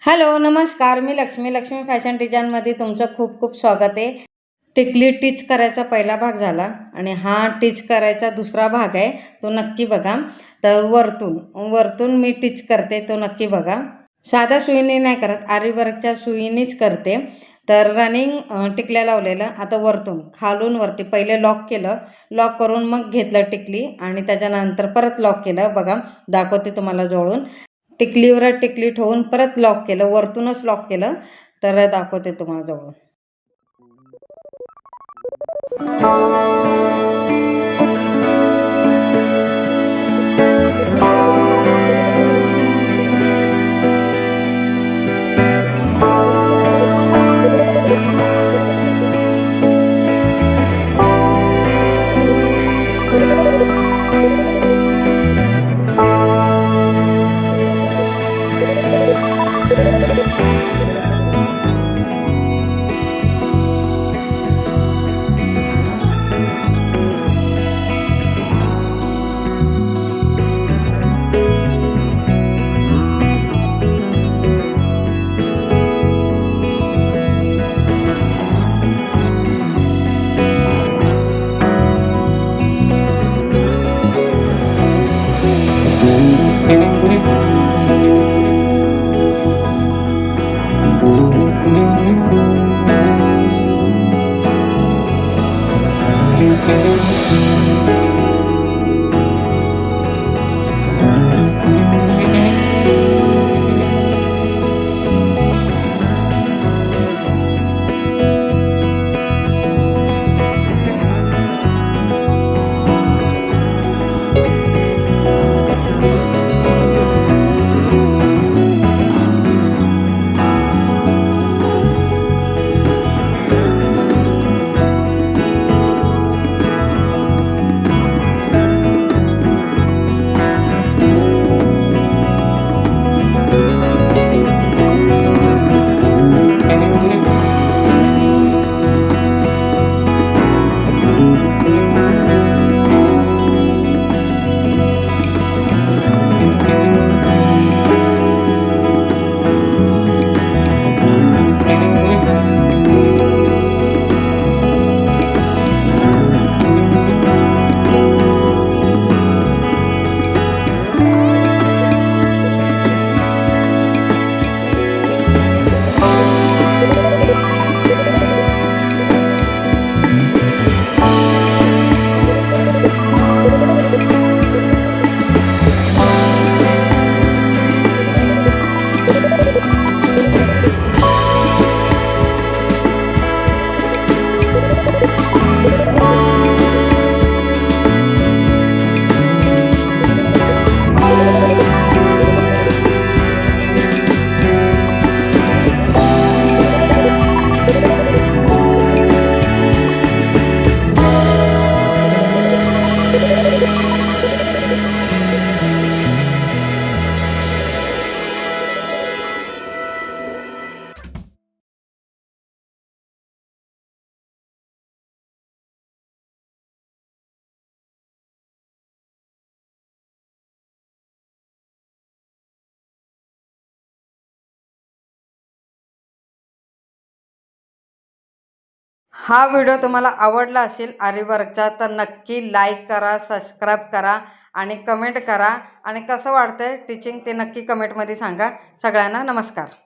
Hello, नमस्कार. मी Lakshmi fashion डिझाइनमध्ये तुमचं खूप खूप स्वागत आहे. टिकली टिच करायचा पहिला भाग झाला आणि हा टिच करायचा दुसरा भाग आहे, तो नक्की बघा. तर वरतून वरतून मी टिच करते, तो नक्की बघा. साध्या सुईने नाही करत, आरी वर्कच्या सुईनेच करते. तर रनिंग टिकल्या लावलेलं, आता वरतून खालून वरती पहिले लॉक केलं, लॉक करून मग घेतलं टिकली आणि त्याच्यानंतर परत लॉक केलं. बघा, दाखवते तुम्हाला जवळून. टिकलीवर टिकली ठेवून परत लॉक केलं, वरतूनच लॉक केलं. तर दाखवते तुम्हाला जवळून. हा व्हिडिओ तुम्हाला आवडला असेल आरी वर्कचा, तर नक्की लाईक करा, सबस्क्राईब करा आणि कमेंट करा. आणि कसं वाटतंय टीचिंग ते नक्की कमेंटमध्ये सांगा. सगळ्यांना नमस्कार.